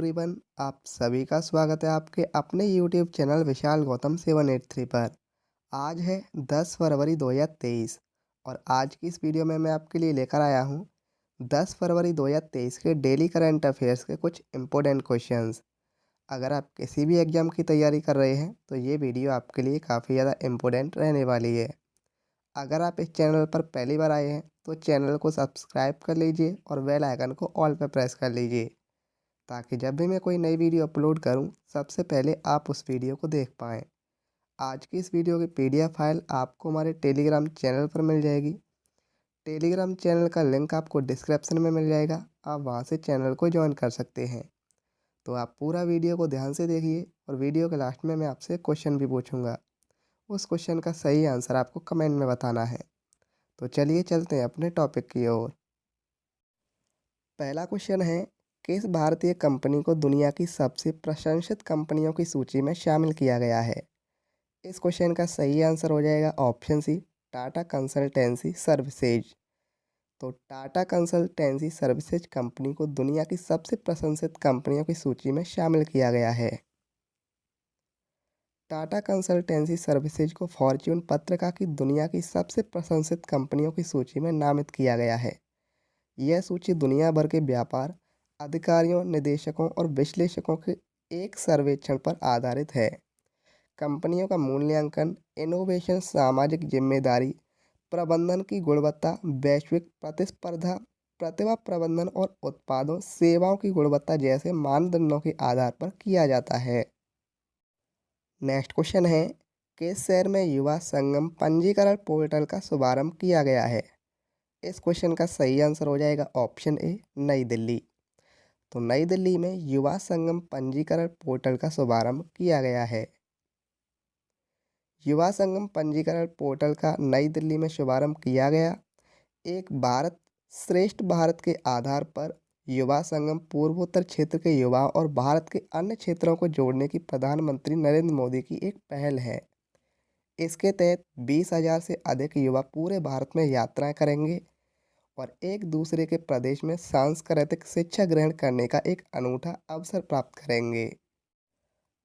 Everyone, आप सभी का स्वागत है आपके अपने यूट्यूब चैनल विशाल गौतम 783 पर। आज है 10 फरवरी 2023 और आज की इस वीडियो में मैं आपके लिए लेकर आया हूँ 10 फरवरी 2023 के डेली करंट अफेयर्स के कुछ इम्पोर्टेंट क्वेश्चंस। अगर आप किसी भी एग्ज़ाम की तैयारी कर रहे हैं तो ये वीडियो आपके लिए काफ़ी ज़्यादा इम्पोर्टेंट रहने वाली है। अगर आप इस चैनल पर पहली बार आए हैं तो चैनल को सब्सक्राइब कर लीजिए और बेल आइकन को ऑल पर प्रेस कर लीजिए, ताकि जब भी मैं कोई नई वीडियो अपलोड करूं सबसे पहले आप उस वीडियो को देख पाएँ। आज की इस वीडियो की पीडीएफ फाइल आपको हमारे टेलीग्राम चैनल पर मिल जाएगी। टेलीग्राम चैनल का लिंक आपको डिस्क्रिप्शन में मिल जाएगा, आप वहां से चैनल को ज्वाइन कर सकते हैं। तो आप पूरा वीडियो को ध्यान से देखिए और वीडियो के लास्ट में मैं आपसे क्वेश्चन भी पूछूंगा। उस क्वेश्चन का सही आंसर आपको कमेंट में बताना है। तो चलिए चलते हैं अपने टॉपिक की ओर। पहला क्वेश्चन है, किस भारतीय कंपनी को दुनिया की सबसे प्रशंसित कंपनियों की सूची में शामिल किया गया है? इस क्वेश्चन का सही आंसर हो जाएगा option C, Tata consultancy services. तो टाटा कंसल्टेंसी सर्विसेज कंपनी को दुनिया की सबसे प्रशंसित कंपनियों की सूची में शामिल किया गया है। टाटा कंसल्टेंसी सर्विसेज को फॉर्च्यून पत्रिका की दुनिया की सबसे प्रशंसित कंपनियों की सूची में नामित किया गया है। यह सूची दुनिया भर के व्यापार अधिकारियों, निदेशकों और विश्लेषकों के एक सर्वेक्षण पर आधारित है। कंपनियों का मूल्यांकन इनोवेशन, सामाजिक जिम्मेदारी, प्रबंधन की गुणवत्ता, वैश्विक प्रतिस्पर्धा, प्रतिभा प्रबंधन और उत्पादों सेवाओं की गुणवत्ता जैसे मानदंडों के आधार पर किया जाता है। नेक्स्ट क्वेश्चन है, किस शहर में युवा संगम पंजीकरण पोर्टल का शुभारंभ किया गया है? इस क्वेश्चन का सही आंसर हो जाएगा ऑप्शन ए, नई दिल्ली। तो नई दिल्ली में युवा संगम पंजीकरण पोर्टल का शुभारंभ किया गया है। युवा संगम पंजीकरण पोर्टल का नई दिल्ली में शुभारंभ किया गया। एक भारत श्रेष्ठ भारत के आधार पर युवा संगम पूर्वोत्तर क्षेत्र के युवाओं और भारत के अन्य क्षेत्रों को जोड़ने की प्रधानमंत्री नरेंद्र मोदी की एक पहल है। इसके तहत 20,000 से अधिक युवा पूरे भारत में यात्राएं करेंगे और एक दूसरे के प्रदेश में सांस्कृतिक शिक्षा ग्रहण करने का एक अनूठा अवसर प्राप्त करेंगे।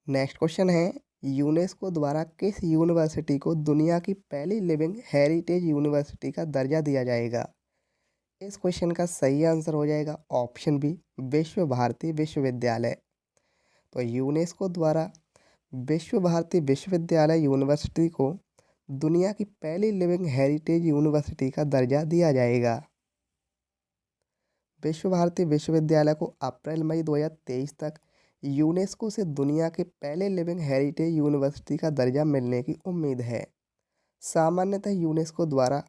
नेक्स्ट क्वेश्चन है, यूनेस्को द्वारा किस यूनिवर्सिटी को दुनिया की पहली लिविंग हेरिटेज यूनिवर्सिटी का दर्जा दिया जाएगा? इस क्वेश्चन का सही आंसर हो जाएगा ऑप्शन बी, विश्व भारती विश्वविद्यालय। तो यूनेस्को द्वारा विश्व भारती विश्वविद्यालय यूनिवर्सिटी को दुनिया की पहली लिविंग हेरिटेज यूनिवर्सिटी का दर्जा दिया जाएगा। विश्व भारती विश्वविद्यालय को अप्रैल मई 2023 तक यूनेस्को से दुनिया के पहले लिविंग हेरिटेज यूनिवर्सिटी का दर्जा मिलने की उम्मीद है। सामान्यतः यूनेस्को द्वारा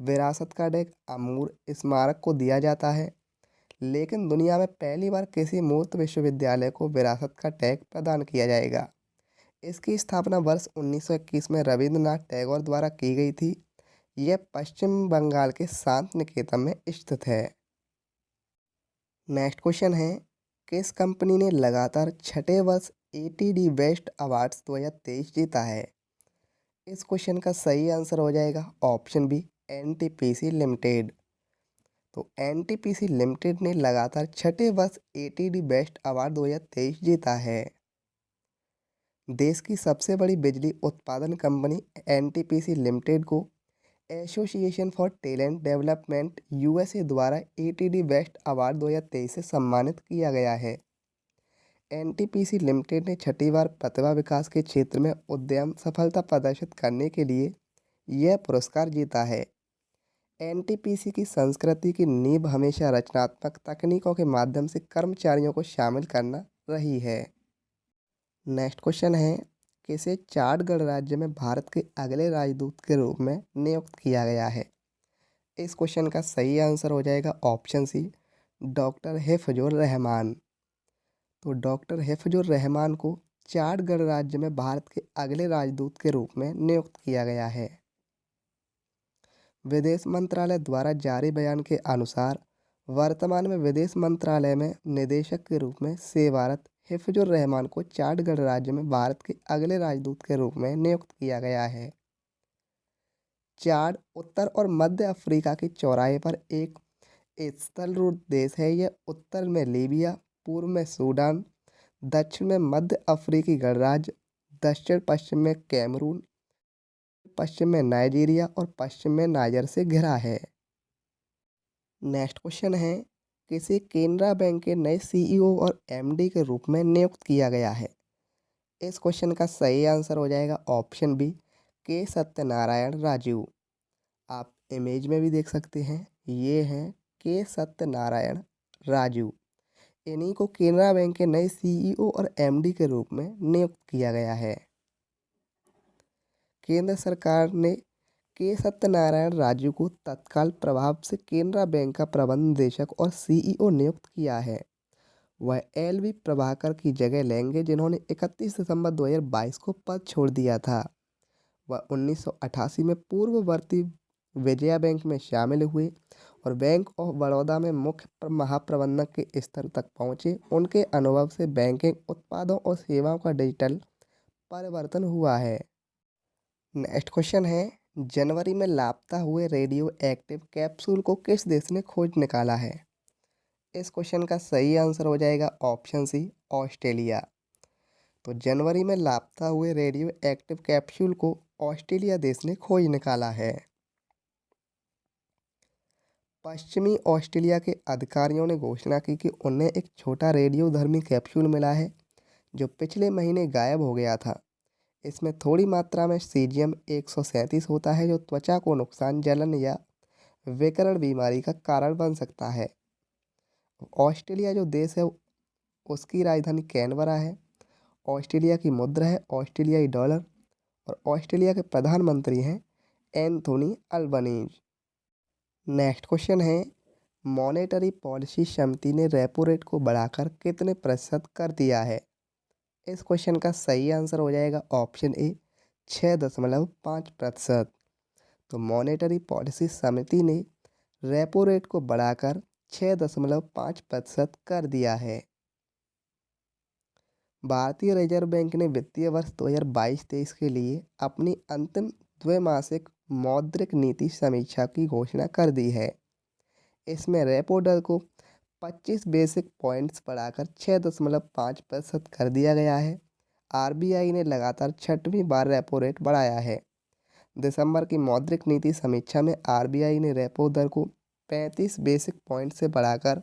विरासत का टैग अमूर स्मारक को दिया जाता है, लेकिन दुनिया में पहली बार किसी मूर्त विश्वविद्यालय को विरासत का टैग प्रदान किया जाएगा। इसकी स्थापना वर्ष 1921 में रविंद्रनाथ टैगोर द्वारा की गई थी। यह पश्चिम बंगाल के शांत निकेतन में स्थित है। नेक्स्ट क्वेश्चन है, किस कंपनी ने लगातार छठे वर्ष एटीडी बेस्ट अवार्ड्स 2023 जीता है? इस क्वेश्चन का सही आंसर हो जाएगा ऑप्शन बी, एनटीपीसी लिमिटेड। तो एनटीपीसी लिमिटेड ने लगातार छठे वर्ष एटीडी बेस्ट अवार्ड 2023 जीता है। देश की सबसे बड़ी बिजली उत्पादन कंपनी एनटीपीसी लिमिटेड को association for talent development USA द्वारा एटीडी बेस्ट अवार्ड 2023 से सम्मानित किया गया है। एनटीपीसी लिमिटेड ने छठी बार प्रतिभा विकास के क्षेत्र में उद्यम सफलता प्रदर्शित करने के लिए यह पुरस्कार जीता है। एनटीपीसी की संस्कृति की नींव हमेशा रचनात्मक तकनीकों के माध्यम से कर्मचारियों को शामिल करना रही है। नेक्स्ट क्वेश्चन है, किसे चांडगढ़ राज्य में भारत के अगले राजदूत के रूप में नियुक्त किया गया है? इस क्वेश्चन का सही आंसर हो जाएगा ऑप्शन सी, डॉक्टर हिफजुर रहमान। तो डॉक्टर हिफजुर रहमान को चांडगढ़ राज्य में भारत के अगले राजदूत के रूप में नियुक्त किया गया है। विदेश मंत्रालय द्वारा जारी बयान के अनुसार वर्तमान में विदेश मंत्रालय में निदेशक के रूप में सेवारत हिफजुर रहमान को चांडगढ़ राज्य में भारत के अगले राजदूत के रूप में नियुक्त किया गया है। चाड उत्तर और मध्य अफ्रीका के चौराहे पर एक स्थलरूप देश है। यह उत्तर में लीबिया, पूर्व में सूडान, दक्षिण में मध्य अफ्रीकी गणराज्य, दक्षिण पश्चिम में कैमरून, पश्चिम में नाइजीरिया और पश्चिम में नाइजर से घिरा है। नेक्स्ट क्वेश्चन है, किसे केनरा बैंक के नए सीईओ और एमडी के रूप में नियुक्त किया गया है? इस क्वेश्चन का सही आंसर हो जाएगा ऑप्शन बी, के सत्यनारायण राजू। आप इमेज में भी देख सकते हैं, ये हैं के सत्यनारायण राजू। इन्हीं को केनरा बैंक के नए सीईओ और एमडी के रूप में नियुक्त किया गया है। केंद्र सरकार ने के सत्यनारायण राजू को तत्काल प्रभाव से केनरा बैंक का प्रबंध निदेशक और सीईओ नियुक्त किया है। वह एलवी प्रभाकर की जगह लेंगे, जिन्होंने 31 दिसंबर 2022 को पद छोड़ दिया था। वह 1988 में पूर्ववर्ती विजया बैंक में शामिल हुए और बैंक ऑफ बड़ौदा में मुख्य महाप्रबंधक के स्तर तक पहुंचे। उनके अनुभव से बैंकिंग उत्पादों और सेवाओं का डिजिटल परिवर्तन हुआ है। नेक्स्ट क्वेश्चन है, जनवरी में लापता हुए रेडियो एक्टिव कैप्सूल को किस देश ने खोज निकाला है? इस क्वेश्चन का सही आंसर हो जाएगा ऑप्शन सी, ऑस्ट्रेलिया। तो जनवरी में लापता हुए रेडियो एक्टिव कैप्सूल को ऑस्ट्रेलिया देश ने खोज निकाला है। पश्चिमी ऑस्ट्रेलिया के अधिकारियों ने घोषणा की कि उन्हें एक छोटा रेडियोधर्मी कैप्सूल मिला है जो पिछले महीने गायब हो गया था। इसमें थोड़ी मात्रा में सीजियम 137 होता है, जो त्वचा को नुकसान, जलन या विकिरण बीमारी का कारण बन सकता है। ऑस्ट्रेलिया जो देश है उसकी राजधानी कैनबरा है। ऑस्ट्रेलिया की मुद्रा है ऑस्ट्रेलियाई डॉलर और ऑस्ट्रेलिया के प्रधानमंत्री हैं एंथोनी अल्बनीज। नेक्स्ट क्वेश्चन है, मॉनेटरी पॉलिसी समिति ने रेपो रेट को बढ़ाकर कितने प्रतिशत कर दिया है? इस क्वेश्चन का सही आंसर हो जाएगा ऑप्शन ए, 6.5%। तो मॉनेटरी पॉलिसी समिति ने रेपो रेट को बढ़ाकर 6.5% कर दिया है। भारतीय रिजर्व बैंक ने वित्तीय वर्ष 2022-23 के लिए अपनी अंतिम द्वैमासिक मौद्रिक नीति समीक्षा की घोषणा कर दी है। इसमें रेपो दर को 25 बेसिक पॉइंट्स बढ़ाकर 6.5% कर दिया गया है। आरबीआई ने लगातार 6वीं बार रेपो रेट बढ़ाया है। दिसंबर की मौद्रिक नीति समीक्षा में आरबीआई ने रेपो दर को 35 बेसिक पॉइंट से बढ़ाकर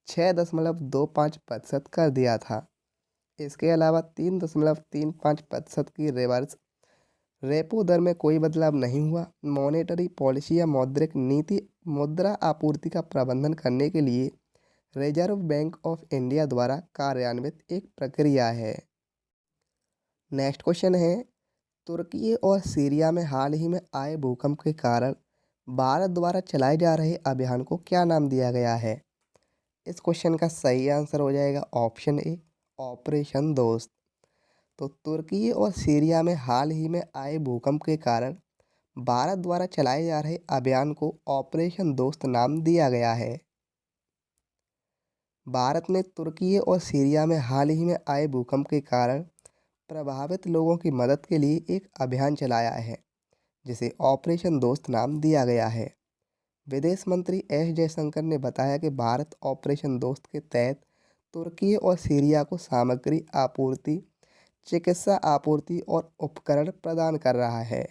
6.25% कर दिया था। इसके अलावा 3.35% की रिवर्स रेपो दर में कोई बदलाव नहीं हुआ। मॉनेटरी पॉलिसी या मौद्रिक नीति मुद्रा आपूर्ति का प्रबंधन करने के लिए रिजर्व बैंक ऑफ इंडिया द्वारा कार्यान्वित एक प्रक्रिया है। नेक्स्ट क्वेश्चन है, तुर्की और सीरिया में हाल ही में आए भूकंप के कारण भारत द्वारा चलाए जा रहे अभियान को क्या नाम दिया गया है? इस क्वेश्चन का सही आंसर हो जाएगा ऑप्शन ए, ऑपरेशन दोस्त। तो तुर्की और सीरिया में हाल ही में आए भूकंप के कारण भारत द्वारा चलाए जा रहे अभियान को ऑपरेशन दोस्त नाम दिया गया है। भारत ने तुर्की और सीरिया में हाल ही में आए भूकंप के कारण प्रभावित लोगों की मदद के लिए एक अभियान चलाया है, जिसे ऑपरेशन दोस्त नाम दिया गया है। विदेश मंत्री एस जयशंकर ने बताया कि भारत ऑपरेशन दोस्त के तहत तुर्की और सीरिया को सामग्री आपूर्ति, चिकित्सा आपूर्ति और उपकरण प्रदान कर रहा है।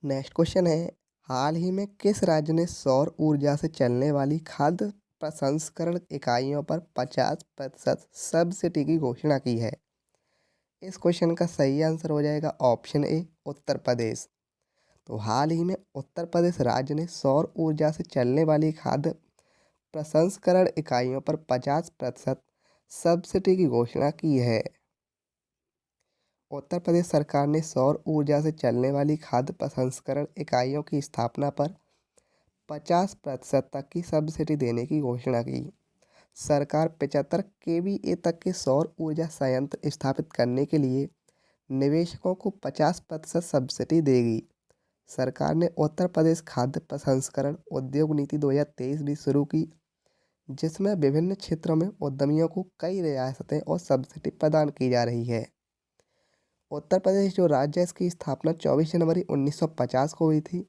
नेक्स्ट क्वेश्चन है, हाल ही में किस राज्य ने सौर ऊर्जा से चलने वाली खाद्य प्रसंस्करण इकाइयों पर 50% सब्सिडी की घोषणा की है? इस क्वेश्चन का सही आंसर हो जाएगा ऑप्शन ए, उत्तर प्रदेश। तो हाल ही में उत्तर प्रदेश राज्य ने सौर ऊर्जा से चलने वाली खाद्य प्रसंस्करण इकाइयों पर 50% सब्सिडी की घोषणा की है। उत्तर प्रदेश सरकार ने सौर ऊर्जा से चलने वाली खाद्य प्रसंस्करण इकाइयों की स्थापना पर 50% तक की सब्सिडी देने की घोषणा की। सरकार 75 केवीए तक के सौर ऊर्जा संयंत्र स्थापित करने के लिए निवेशकों को 50% सब्सिडी देगी। सरकार ने उत्तर प्रदेश खाद्य प्रसंस्करण उद्योग नीति 2023 भी शुरू की, जिसमें विभिन्न क्षेत्रों में उद्यमियों को कई रियायतें और सब्सिडी प्रदान की जा रही है। उत्तर प्रदेश जो राज्य है, इसकी स्थापना 24 जनवरी 1950 को हुई थी।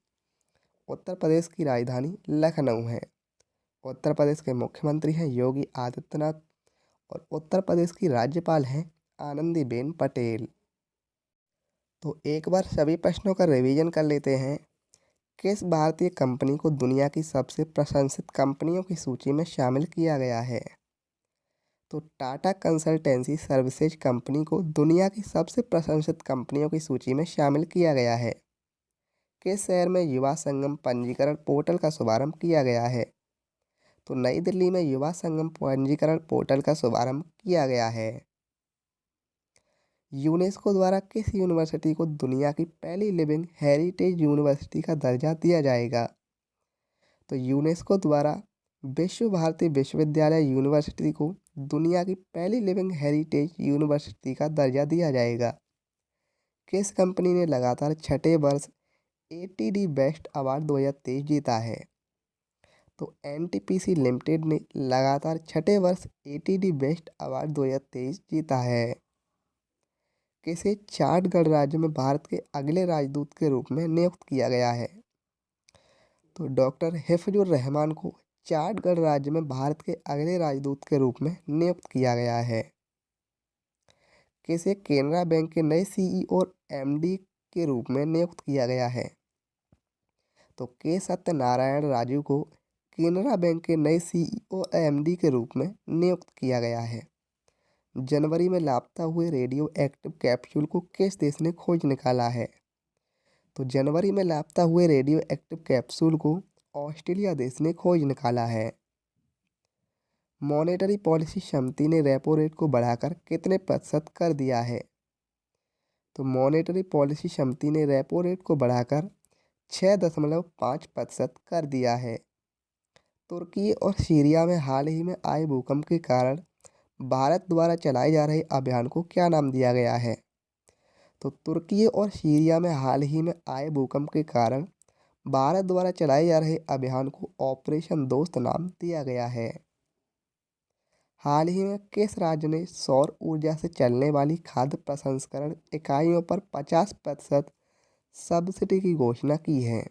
उत्तर प्रदेश की राजधानी लखनऊ है। उत्तर प्रदेश के मुख्यमंत्री हैं योगी आदित्यनाथ और उत्तर प्रदेश की राज्यपाल हैं आनंदीबेन पटेल। तो एक बार सभी प्रश्नों का रिवीजन कर लेते हैं। किस भारतीय कंपनी को दुनिया की सबसे प्रशंसित कंपनियों की सूची में शामिल किया गया है? तो टाटा कंसल्टेंसी सर्विसेज कंपनी को दुनिया की सबसे प्रशंसित कंपनियों की सूची में शामिल किया गया है। किस शहर में युवा संगम पंजीकरण पोर्टल का शुभारंभ किया गया है? तो नई दिल्ली में युवा संगम पंजीकरण पोर्टल का शुभारंभ किया गया है। यूनेस्को द्वारा किस यूनिवर्सिटी को दुनिया की पहली लिविंग हेरिटेज यूनिवर्सिटी का दर्जा दिया जाएगा? तो यूनेस्को द्वारा विश्व भारती विश्वविद्यालय यूनिवर्सिटी को दुनिया की पहली लिविंग हेरिटेज यूनिवर्सिटी का दर्जा दिया जाएगा। किस कंपनी ने लगातार छठे वर्ष एटीडी बेस्ट अवार्ड 2023 जीता है? तो एनटीपीसी लिमिटेड ने लगातार छठे वर्ष एटीडी बेस्ट अवार्ड 2023 जीता है। किसे चार्ट गणराज्य में भारत के अगले राजदूत के रूप में नियुक्त किया गया है? तो डॉक्टर हिफजुर रहमान को चार्ट गणराज्य में भारत के अगले राजदूत के रूप में नियुक्त किया गया है। किसे केनरा बैंक के नए सीईओ और एमडी के रूप में नियुक्त किया गया है? तो के सत्यनारायण राजू को केनरा बैंक के नए सीईओ और एमडी के रूप में नियुक्त किया गया है। जनवरी में लापता हुए रेडियो एक्टिव कैप्सूल को किस देश ने खोज निकाला है? तो जनवरी में लापता हुए रेडियो एक्टिव कैप्सूल को ऑस्ट्रेलिया देश ने खोज निकाला है। मॉनेटरी पॉलिसी समिति ने रेपो रेट को बढ़ाकर कितने प्रतिशत कर दिया है? तो मॉनेटरी पॉलिसी समिति ने रेपो रेट को बढ़ाकर 6.5% कर दिया है। तुर्की और सीरिया में हाल ही में आए भूकंप के कारण भारत द्वारा चलाए जा रहे अभियान को क्या नाम दिया गया है? तो तुर्की और सीरिया में हाल ही में आए भूकंप के कारण भारत द्वारा चलाए जा रहे अभियान को ऑपरेशन दोस्त नाम दिया गया है। हाल ही में किस राज्य ने सौर ऊर्जा से चलने वाली खाद्य प्रसंस्करण इकाइयों पर 50% सब्सिडी की घोषणा की है?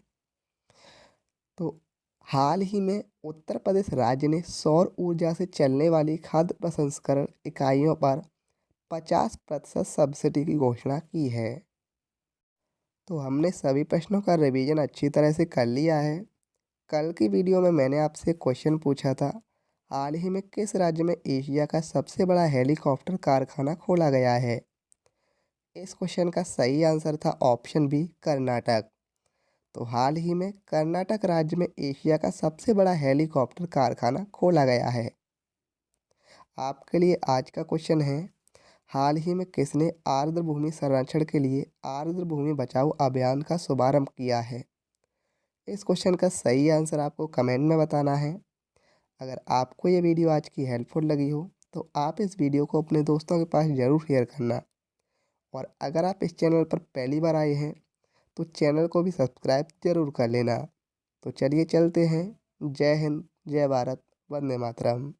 तो हाल ही में उत्तर प्रदेश राज्य ने सौर ऊर्जा से चलने वाली खाद्य प्रसंस्करण इकाइयों पर 50% सब्सिडी की घोषणा की है। तो हमने सभी प्रश्नों का रिवीजन अच्छी तरह से कर लिया है। कल की वीडियो में मैंने आपसे क्वेश्चन पूछा था, हाल ही में किस राज्य में एशिया का सबसे बड़ा हेलीकॉप्टर कारखाना खोला गया है? इस क्वेश्चन का सही आंसर था ऑप्शन बी, कर्नाटक। तो हाल ही में कर्नाटक राज्य में एशिया का सबसे बड़ा हेलीकॉप्टर कारखाना खोला गया है। आपके लिए आज का क्वेश्चन है, हाल ही में किसने आर्द्र भूमि संरक्षण के लिए आर्द्र भूमि बचाओ अभियान का शुभारंभ किया है? इस क्वेश्चन का सही आंसर आपको कमेंट में बताना है। अगर आपको ये वीडियो आज की हेल्पफुल लगी हो तो आप इस वीडियो को अपने दोस्तों के पास ज़रूर शेयर करना, और अगर आप इस चैनल पर पहली बार आए हैं तो चैनल को भी सब्सक्राइब जरूर कर लेना। तो चलिए चलते हैं। जय हिंद, जय भारत, वंदे मातरम।